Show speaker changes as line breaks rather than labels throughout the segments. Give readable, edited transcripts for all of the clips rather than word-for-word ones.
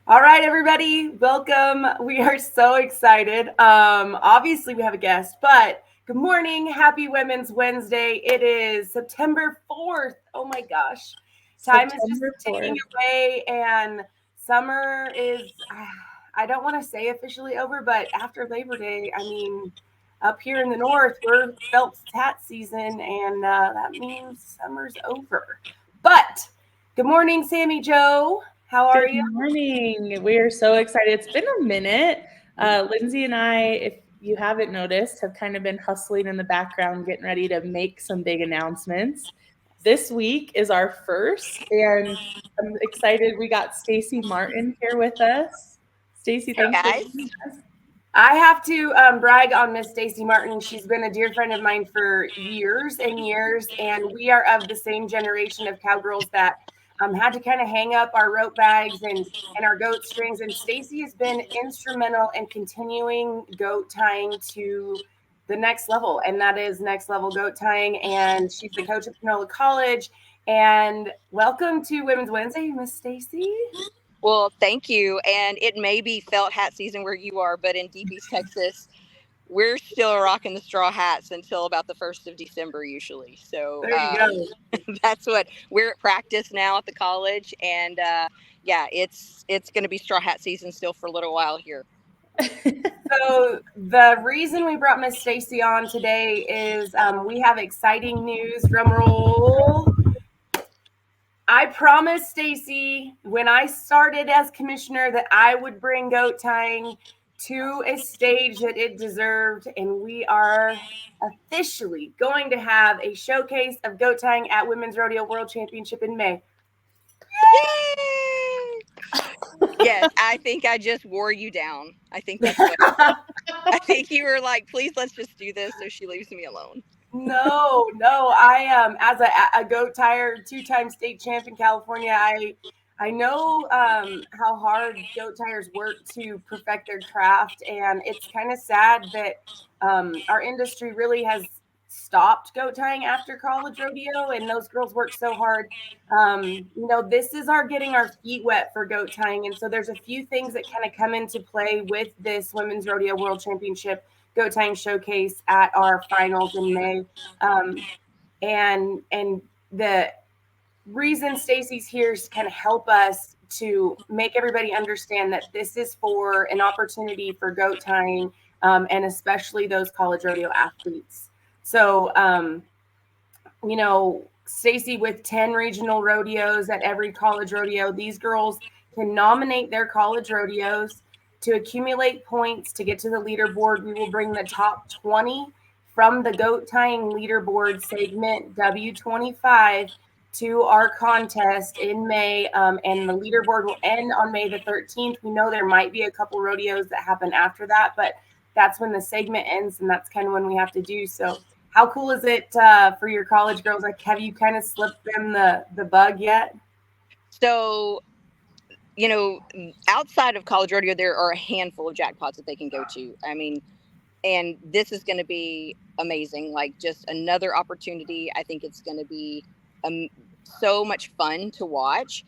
All right, everybody, welcome. We are so excited. Obviously, we have a guest, but good morning. Happy Women's Wednesday. It is September 4th. Oh my gosh. Time is just ticking away, and summer is, I don't want to say officially over, but after Labor Day, I mean, up here in the north, we're felt hat season, and that means summer's over. But good morning, Sammy Joe. How are you?
Good morning. We are so excited. It's been a minute. Lindsay and I, if you haven't noticed, have kind of been hustling in the background, getting ready to make some big announcements. This week is our first, and I'm excited. We got Stacy Martin here with us. Stacy, thanks for joining us.
I have to brag on Miss Stacy Martin. She's been a dear friend of mine for years and years, and we are of the same generation of cowgirls that had to kind of hang up our rope bags and our goat strings. And Stacy has been instrumental in continuing goat tying to the next level, and that is next level goat tying. And she's the coach at Panola College. And welcome to Women's Wednesday, Miss Stacy.
Well, thank you. And it may be felt hat season where you are, but in Deep East Texas, we're still rocking the straw hats until about the 1st of December usually. So
there you
go. That's what we're at practice now at the college. And yeah, it's going to be straw hat season still for a little while here.
So the reason we brought Miss Stacy on today is we have exciting news. Drum roll. I promised Stacy when I started as commissioner that I would bring goat tying to a stage that it deserved, and we are officially going to have a showcase of goat tying at Women's Rodeo World Championship in May.
Yay! Yes, I think I just wore you down. I think that's what I think you were like, please, let's just do this so she leaves me alone.
No, I as a goat tyer, 2-time state champ in California, I know how hard goat tyers work to perfect their craft, and it's kind of sad that our industry really has stopped goat tying after college rodeo, and those girls work so hard. This is our getting our feet wet for goat tying, and so there's a few things that kind of come into play with this Women's Rodeo World Championship goat tying showcase at our finals in May. And the reason Stacy's here is to kind of help us to make everybody understand that this is for an opportunity for goat tying, and especially those college rodeo athletes. So, Stacy, with 10 regional rodeos at every college rodeo, these girls can nominate their college rodeos to accumulate points to get to the leaderboard. We will bring the top 20 from the goat tying leaderboard segment W25 to our contest in May, and the leaderboard will end on May the 13th. We know there might be a couple rodeos that happen after that, but that's when the segment ends, and that's kind of when we have to do. So how cool is it for your college girls? Like, have you kind of slipped them the bug yet?
So, outside of college rodeo, there are a handful of jackpots that they can go to. I mean, and this is going to be amazing. Like, just another opportunity. I think it's going to be so much fun to watch,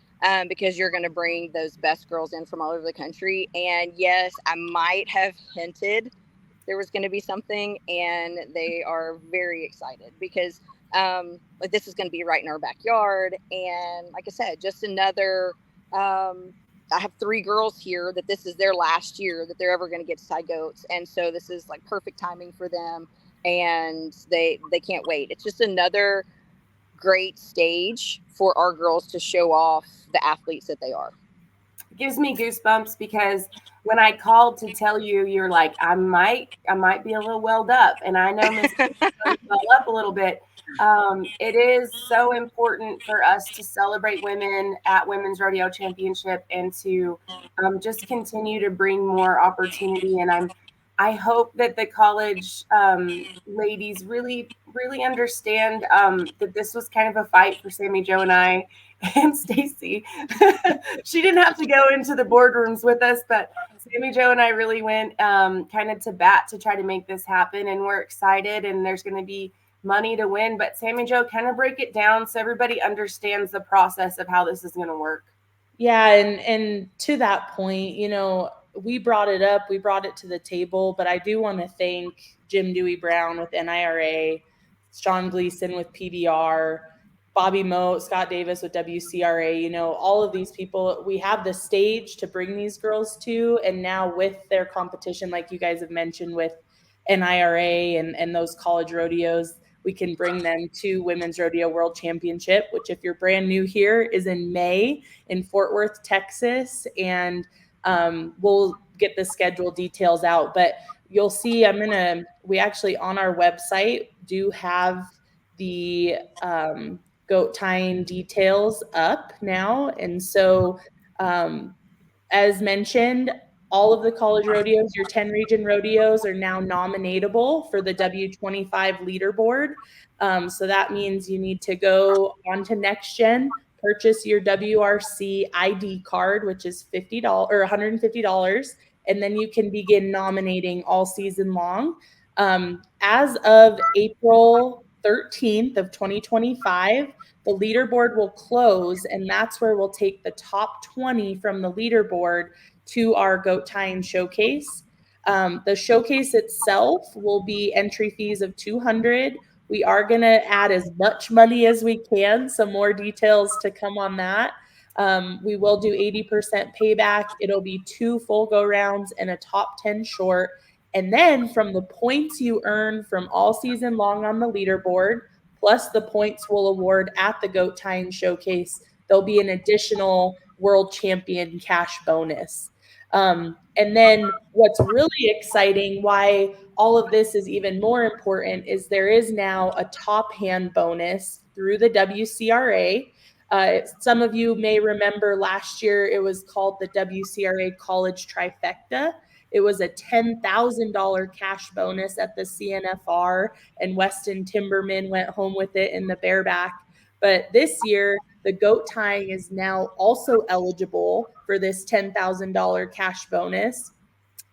because you're going to bring those best girls in from all over the country. And yes, I might have hinted there was going to be something, and they are very excited because this is going to be right in our backyard. And like I said, just another, I have 3 girls here that this is their last year that they're ever going to get to tie goats. And so this is like perfect timing for them, and they can't wait. It's just another great stage for our girls to show off the athletes that they are.
It gives me goosebumps because when I called to tell you, you're like, I might be a little welled up, and I know Miss well up a little bit. It is so important for us to celebrate women at Women's Rodeo Championship and to just continue to bring more opportunity. And I hope that the college ladies really understand that this was kind of a fight for Sammy Joe and I and Stacy. She didn't have to go into the boardrooms with us, but Sammy Joe and I really went kind of to bat to try to make this happen, and we're excited, and there's going to be money to win. But Sammy Joe, kind of break it down so everybody understands the process of how this is going to work.
Yeah, and to that point, you know, we brought it up, we brought it to the table, but I do want to thank Jim Dewey Brown with NIRA, Sean Gleason with PBR, Bobby Moat, Scott Davis with WCRA, you know, all of these people, we have the stage to bring these girls to, and now with their competition, like you guys have mentioned with NIRA and those college rodeos, we can bring them to Women's Rodeo World Championship, which if you're brand new here is in May in Fort Worth, Texas. And we'll get the schedule details out. But you'll see we actually on our website do have the goat tying details up now. And so as mentioned, all of the college rodeos, your 10 region rodeos, are now nominatable for the W25 leaderboard. So that means you need to go onto Next Gen, purchase your WRC ID card, which is $50 or $150, and then you can begin nominating all season long. As of April 13th of 2025, the leaderboard will close, and that's where we'll take the top 20 from the leaderboard to our goat tying showcase. The showcase itself will be entry fees of $200. We are going to add as much money as we can. Some more details to come on that. We will do 80% payback. It'll be 2 full go rounds and a top 10 short. And then from the points you earn from all season long on the leaderboard, plus the points we'll award at the goat tying showcase, there'll be an additional world champion cash bonus. And then what's really exciting, why all of this is even more important, is there is now a top hand bonus through the WCRA. Some of you may remember last year it was called the WCRA College Trifecta. It was a $10,000 cash bonus at the CNFR, and Weston Timberman went home with it in the bareback. But this year, the goat tying is now also eligible for this $10,000 cash bonus.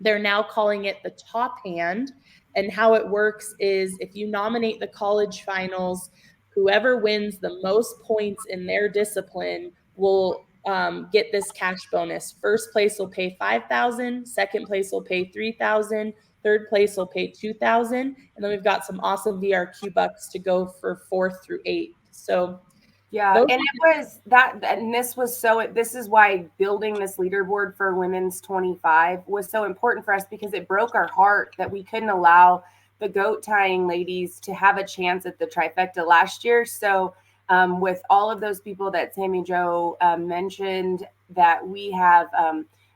They're now calling it the top hand. And how it works is if you nominate the college finals, whoever wins the most points in their discipline will get this cash bonus. First place will pay $5,000, second place will pay $3,000, third place will pay $2,000, and then we've got some awesome VRQ bucks to go for 4th through 8th. So
yeah, and it was that, and this is why building this leaderboard for women's 25 was so important for us, because it broke our heart that we couldn't allow the goat tying ladies to have a chance at the trifecta last year. So with all of those people that Sammy Jo mentioned, that we have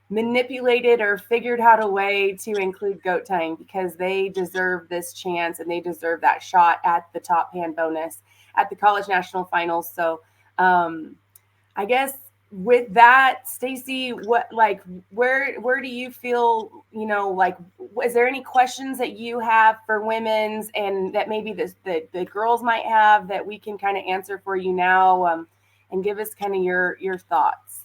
manipulated or figured out a way to include goat tying, because they deserve this chance and they deserve that shot at the top hand bonus at the college national finals. So I guess with that, Stacy, what, like, where do you feel, you know, like, is there any questions that you have for women's and that maybe the girls might have that we can kind of answer for you now, and give us kind of your thoughts?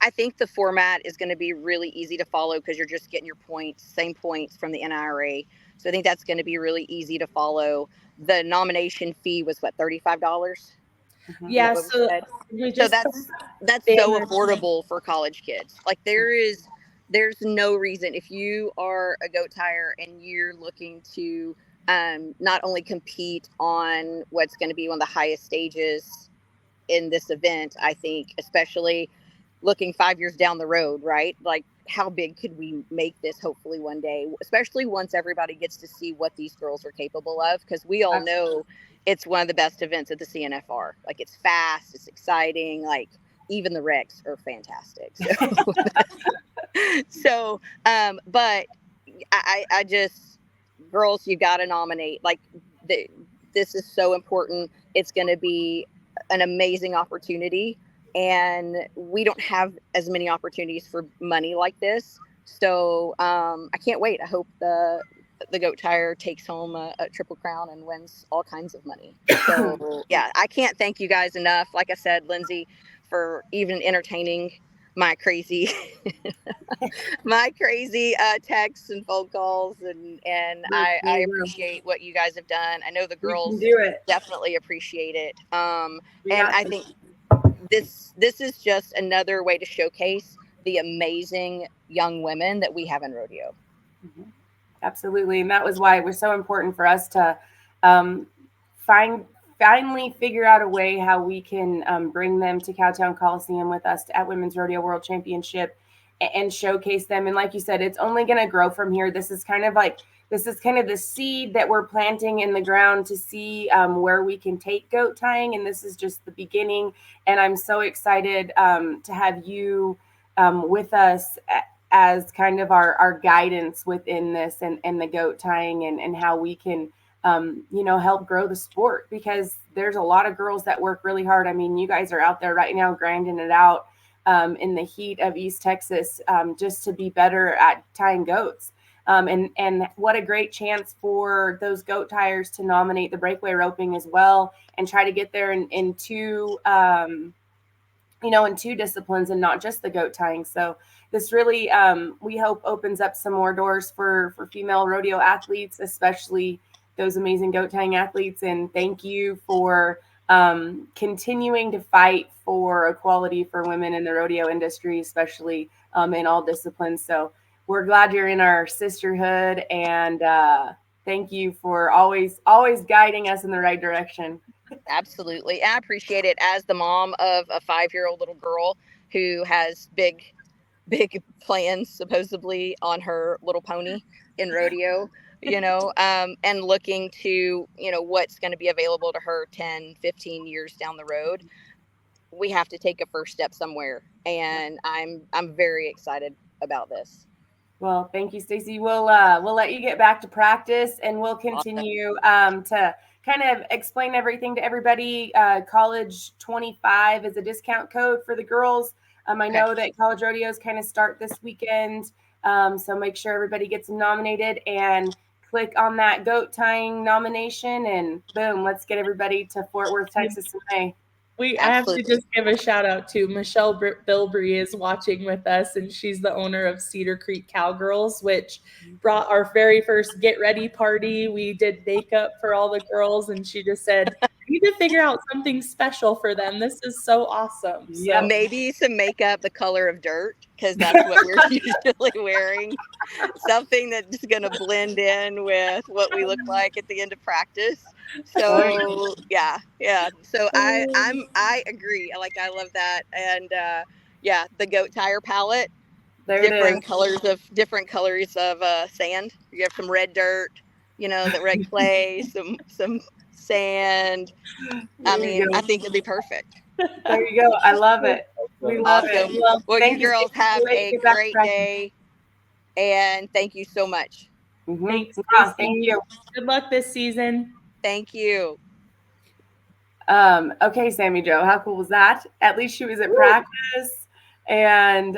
I think the format is going to be really easy to follow because you're just getting your points, same points from the NIRA. So I think that's going to be really easy to follow. The nomination fee was what, $35? Mm-hmm.
Yeah, so
that's so affordable for college kids. Like there's no reason, if you are a goat tyer and you're looking to not only compete on what's going to be one of the highest stages in this event, I think, especially looking 5 years down the road, right? Like, how big could we make this hopefully one day, especially once everybody gets to see what these girls are capable of, because we all know it's one of the best events at the CNFR. Like, it's fast, it's exciting, like even the wrecks are fantastic. So, but I just, girls, you got to nominate. Like, this is so important. It's going to be an amazing opportunity. And we don't have as many opportunities for money like this. So I can't wait. I hope the goat tyer takes home a triple crown and wins all kinds of money. So yeah, I can't thank you guys enough. Like I said, Lindsay, for even entertaining my crazy texts and phone calls, and I appreciate what you guys have done. I know the girls definitely appreciate it. And I think this is just another way to showcase the amazing young women that we have in rodeo.
Mm-hmm. Absolutely. And that was why it was so important for us to finally figure out a way how we can bring them to Cowtown Coliseum with us at Women's Rodeo World Championship and showcase them. And like you said, it's only going to grow from here. This is kind of the seed that we're planting in the ground to see where we can take goat tying. And this is just the beginning. And I'm so excited to have you with us as kind of our guidance within this and the goat tying and how we can, help grow the sport, because there's a lot of girls that work really hard. I mean, you guys are out there right now grinding it out in the heat of East Texas just to be better at tying goats. And what a great chance for those goat tyers to nominate the breakaway roping as well and try to get there in two in two disciplines and not just the goat tying. So this really, we hope, opens up some more doors for female rodeo athletes, especially those amazing goat tying athletes. And thank you for continuing to fight for equality for women in the rodeo industry, especially in all disciplines. So we're glad you're in our sisterhood, and thank you for always guiding us in the right direction.
Absolutely. I appreciate it as the mom of a 5-year-old little girl who has big plans supposedly on her little pony in rodeo, and looking to, what's going to be available to her 10, 15 years down the road. We have to take a first step somewhere. And I'm very excited about this.
Well, thank you, Stacey. We'll let you get back to practice, and we'll continue to kind of explain everything to everybody. College 25 is a discount code for the girls. I know that college rodeos kind of start this weekend, so make sure everybody gets nominated and click on that goat tying nomination, and boom, let's get everybody to Fort Worth, Texas in May.
I have to just give a shout out to Michelle Bilbrey is watching with us, and she's the owner of Cedar Creek Cowgirls, which brought our very first get ready party. We did makeup for all the girls, and she just said, "We need to figure out something special for them. This is so awesome."
Yeah, so maybe some makeup the color of dirt, because that's what we're usually wearing. Something that's going to blend in with what we look like at the end of practice. So yeah. So I agree. I love that. And the goat tire palette. Different colors of sand. You have some red dirt, the red clay, some sand. I think it'd be perfect.
There you go. I love it. We love it.
Well, you girls have a great day, and thank you so much.
Mm-hmm.
Thank you. Good luck this season.
Thank you.
Okay, Sammy Jo, how cool was that? At least she was at practice, and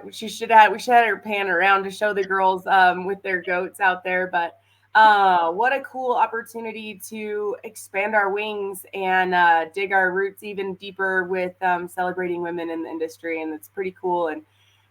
we should have had her pan around to show the girls with their goats out there. But what a cool opportunity to expand our wings and dig our roots even deeper with celebrating women in the industry, and it's pretty cool. And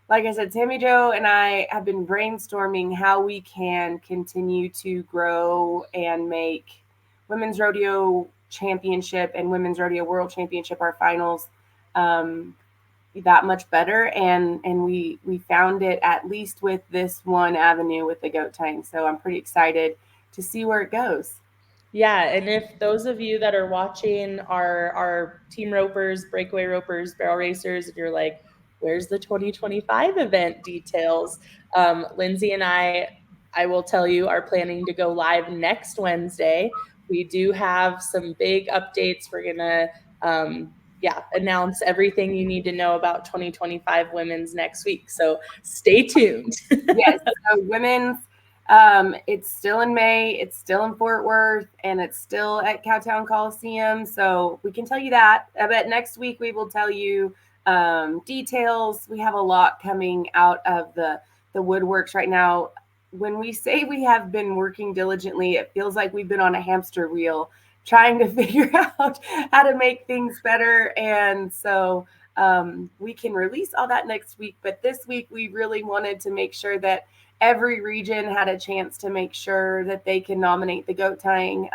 like I said, Sammy Jo and I have been brainstorming how we can continue to grow and make Women's Rodeo Championship and Women's Rodeo World Championship, our finals, that much better. And we found it at least with this one avenue with the goat tying. So I'm pretty excited to see where it goes.
Yeah, and if those of you that are watching are team ropers, breakaway ropers, barrel racers, and you're like, where's the 2025 event details? Lindsay and I will tell you, are planning to go live next Wednesday. We do have some big updates. We're going to announce everything you need to know about 2025 women's next week. So stay tuned.
Yes, so women's, it's still in May. It's still in Fort Worth, and it's still at Cowtown Coliseum. So we can tell you that. I bet next week we will tell you details. We have a lot coming out of the woodworks right now. When we say we have been working diligently, it feels like we've been on a hamster wheel trying to figure out how to make things better. And so we can release all that next week. But this week, we really wanted to make sure that every region had a chance to make sure that they can nominate the goat tying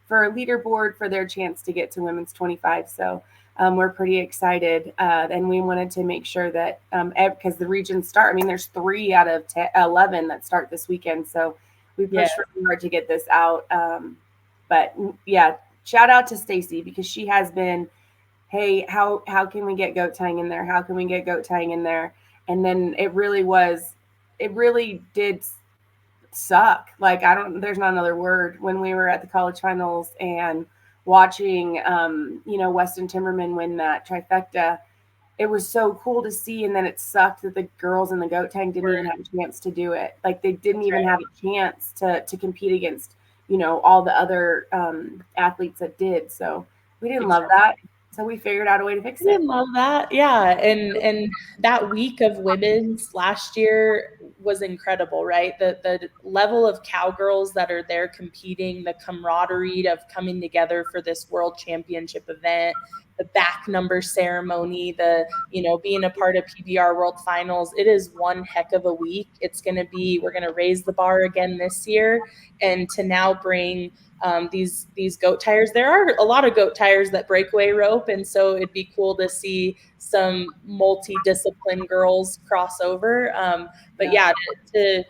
for a leaderboard for their chance to get to Women's 25. So we're pretty excited, and we wanted to make sure that because the regions start. I mean, there's 3 out of 11 that start this weekend, so we pushed really hard to get this out. But yeah, shout out to Stacy because she has been, hey, how can we get goat tying in there? How can we get goat tying in there? And then it really did suck. Like there's not another word when we were at the college finals and watching, Weston Timmerman win that trifecta. It was so cool to see. And then it sucked that the girls in the goat tying didn't even have a chance to do it. Like they didn't even have a chance to compete against, all the other athletes that did. So we didn't love that. So we figured out a way to fix it.
I love that. Yeah. And that week of women's last year was incredible, right? The level of cowgirls that are there competing, the camaraderie of coming together for this world championship event, the back number ceremony, being a part of PBR World Finals. It is one heck of a week. We're going to raise the bar again this year, and to now bring these goat tyers. There are a lot of goat tyers that breakaway rope, and so it'd be cool to see some multi-discipline girls cross over. But to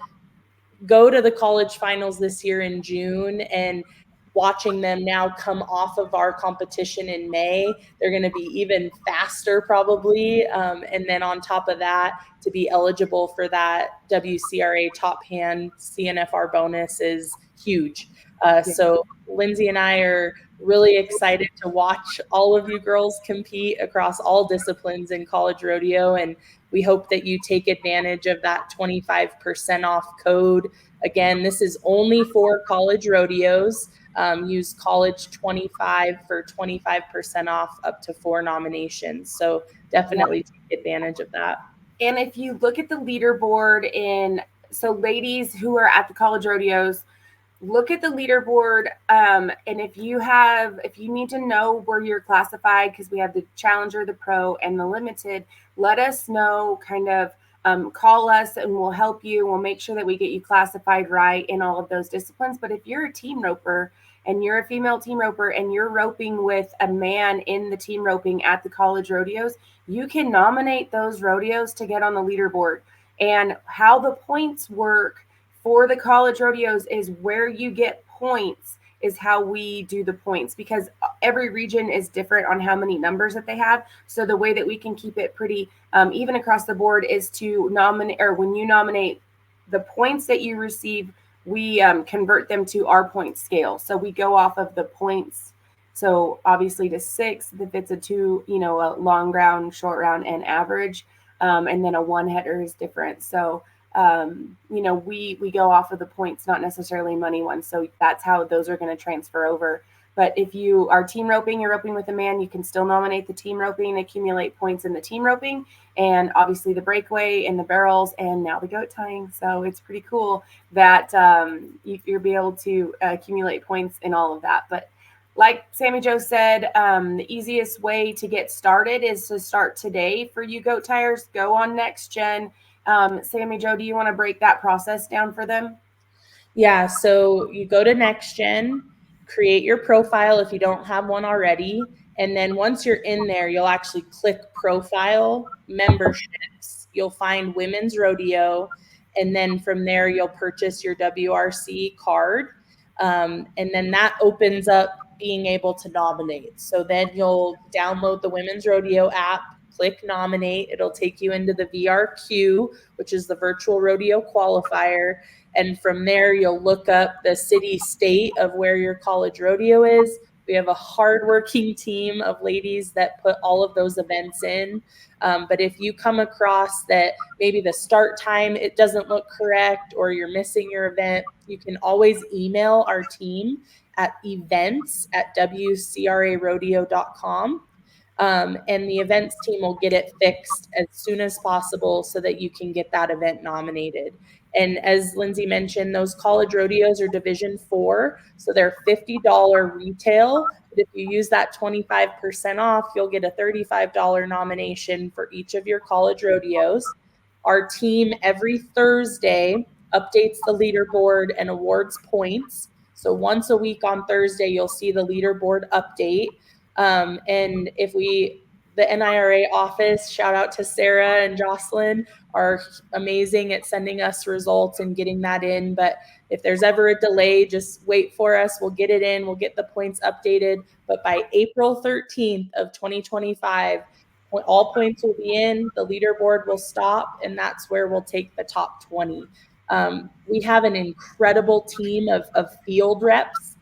go to the college finals this year in June and watching them now come off of our competition in May, they're going to be even faster probably. And then on top of that, to be eligible for that WCRA top hand CNFR bonus is huge. So Lindsay and I are really excited to watch all of you girls compete across all disciplines in college rodeo. And we hope that you take advantage of that 25% off code. Again, this is only for college rodeos. Use college 25 for 25% off up to 4 nominations. So definitely take advantage of that.
And if you look at the leaderboard so ladies who are at the college rodeos, look at the leaderboard. And if you need to know where you're classified, because we have the challenger, the pro, and the limited, let us know, kind of call us and we'll help you. We'll make sure that we get you classified right in all of those disciplines. But if you're a team roper and you're a female team roper and you're roping with a man in the team roping at the college rodeos, you can nominate those rodeos to get on the leaderboard. And how the points work for the college rodeos is where you get points is how we do the points, because every region is different on how many numbers that they have. So the way that we can keep it pretty even across the board is to nominate, or when you nominate, the points that you receive, we convert them to our point scale. So we go off of the points. So obviously to 6, if it's a 2, a long round, short round, and average, and then a 1 header is different. So we go off of the points, not necessarily money ones. So that's how those are going to transfer over. But if you are team roping, you're roping with a man, you can still nominate the team roping, accumulate points in the team roping, and obviously the breakaway and the barrels, and now the goat tying. So it's pretty cool that you'll be able to accumulate points in all of that. But like Sammy Jo said, the easiest way to get started is to start today for you goat tyers. Go on Next Gen. Sammy Jo, do you want to break that process down for them?
Yeah, so you go to Next Gen, create your profile if you don't have one already, and then once you're in there, you'll actually click profile, memberships, you'll find women's rodeo, and then from there you'll purchase your WRC card, and then that opens up being able to nominate. So then you'll download the women's rodeo app, click nominate. It'll take you into the VRQ, which is the virtual rodeo qualifier. And from there, you'll look up the city, state of where your college rodeo is. We have a hardworking team of ladies that put all of those events in. But if you come across that maybe the start time, it doesn't look correct, or you're missing your event, you can always email our team at events@wcrarodeo.com. And the events team will get it fixed as soon as possible so that you can get that event nominated. And as Lindsay mentioned, those college rodeos are Division 4, so they're $50 retail. But if you use that 25% off, you'll get a $35 nomination for each of your college rodeos. Our team every Thursday updates the leaderboard and awards points. So once a week on Thursday, you'll see the leaderboard update. And if the NIRA office, shout out to Sarah and Jocelyn, are amazing at sending us results and getting that in. But if there's ever a delay, just wait for us. We'll get it in. We'll get the points updated. But by April 13th of 2025, all points will be in. The leaderboard will stop, and that's where we'll take the top 20. We have an incredible team of field reps.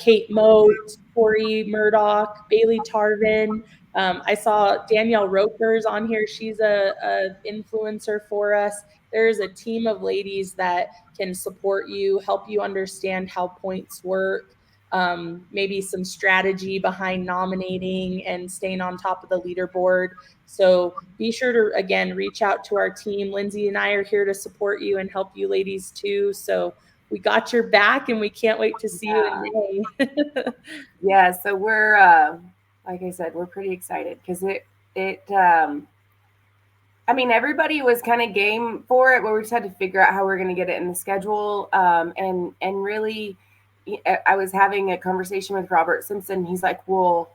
Kate Moat, Corey Murdoch, Bailey Tarvin. I saw Danielle Roper's on here. She's a influencer for us. There's a team of ladies that can support you, help you understand how points work, maybe some strategy behind nominating and staying on top of the leaderboard. So be sure to, again, reach out to our team. Lindsay and I are here to support you and help you ladies too. So we got your back, and we can't wait to see you in May.
Yeah, so we're like I said, we're pretty excited because I mean, everybody was kind of game for it, but we just had to figure out how we're going to get it in the schedule. And really, I was having a conversation with Robert Simpson. He's like, well,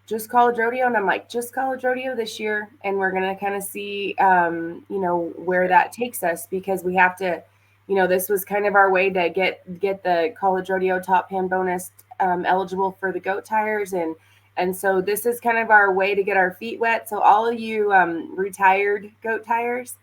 just college rodeo. And I'm like, just college rodeo this year. And we're going to kind of see, where that takes us, because we have to, this was kind of our way to get the college rodeo top hand bonus eligible for the Goat Tyers. And so this is kind of our way to get our feet wet. So all of you retired Goat Tyers,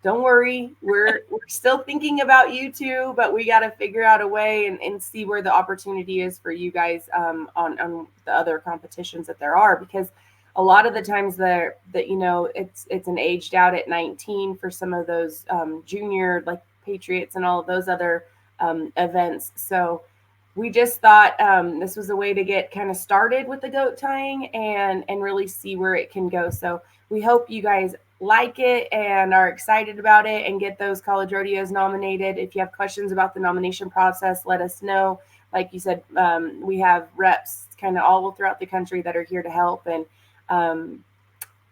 don't worry. We're still thinking about you too, but we got to figure out a way and see where the opportunity is for you guys on the other competitions that there are, because a lot of the times it's an aged out at 19 for some of those junior, like Patriots and all of those other events. So we just thought this was a way to get kind of started with the goat tying and really see where it can go. So we hope you guys like it and are excited about it and get those college rodeos nominated. If you have questions about the nomination process, let us know. Like you said, we have reps kind of all throughout the country that are here to help. And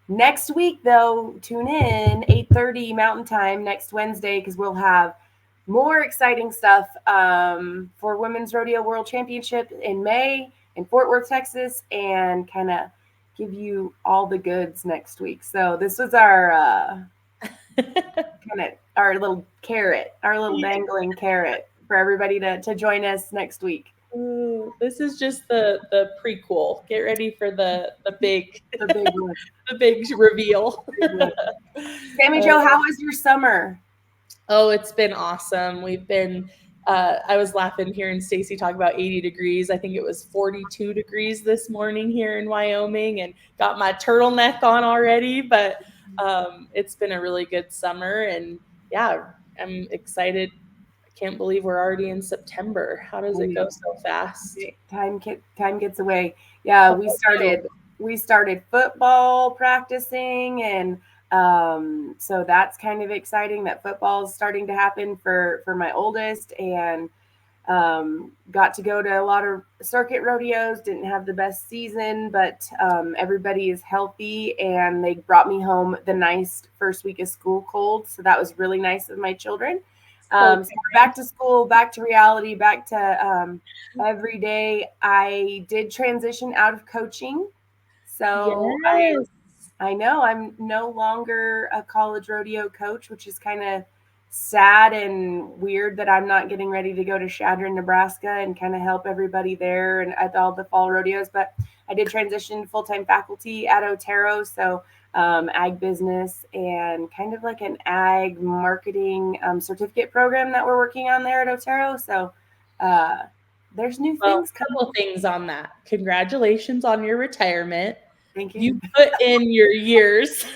next week, though, tune in 8:30 Mountain Time next Wednesday, because we'll have more exciting stuff for Women's Rodeo World Championship in May in Fort Worth, Texas, and kind of give you all the goods next week. So this was our our little carrot, our little dangling carrot for everybody to join us next week.
Ooh, this is just the prequel. Get ready for the big
one.
The big reveal.
Sammy Jo, how was your summer?
Oh, it's been awesome. We've been, I was laughing hearing Stacy talk about 80 degrees. I think it was 42 degrees this morning here in Wyoming, and got my turtleneck on already, but it's been a really good summer, and yeah, I'm excited. I can't believe we're already in September. How does it go so fast?
Time gets away. Yeah, we started football practicing, and so that's kind of exciting that football is starting to happen for my oldest, and got to go to a lot of circuit rodeos. Didn't have the best season, but everybody is healthy, and they brought me home the nice first week of school cold. So that was really nice of my children. So back to school, back to reality, back to every day. I did transition out of coaching. So
yes.
I know I'm no longer a college rodeo coach, which is kind of sad and weird that I'm not getting ready to go to Chadron, Nebraska and kind of help everybody there and at all the fall rodeos. But I did transition to full-time faculty at Otero. So ag business and kind of like an ag marketing certificate program that we're working on there at Otero. So there's new things.
A couple things on that. Congratulations on your retirement.
Thank you.
You put in your years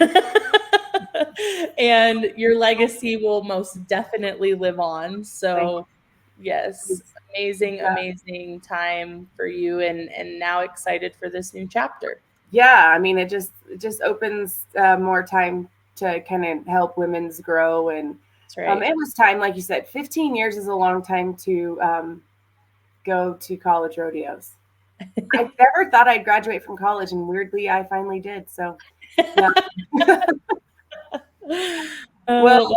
and your legacy will most definitely live on. So yes, amazing time for you, and now excited for this new chapter.
Yeah, I mean, it just opens more time to kind of help women's grow. And it was time, like you said, 15 years is a long time to go to college rodeos. I never thought I'd graduate from college, and weirdly, I finally did. So, yeah.
Well,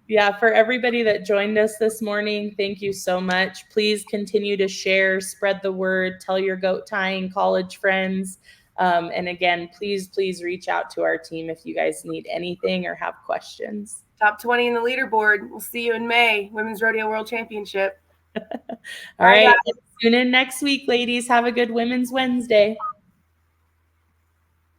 Yeah, for everybody that joined us this morning, thank you so much. Please continue to share, spread the word, tell your goat tying college friends. And again, please reach out to our team if you guys need anything or have questions.
Top 20 in the leaderboard. We'll see you in May, Women's Rodeo World Championship.
All right. Tune in next week, ladies. Have a good Women's Wednesday.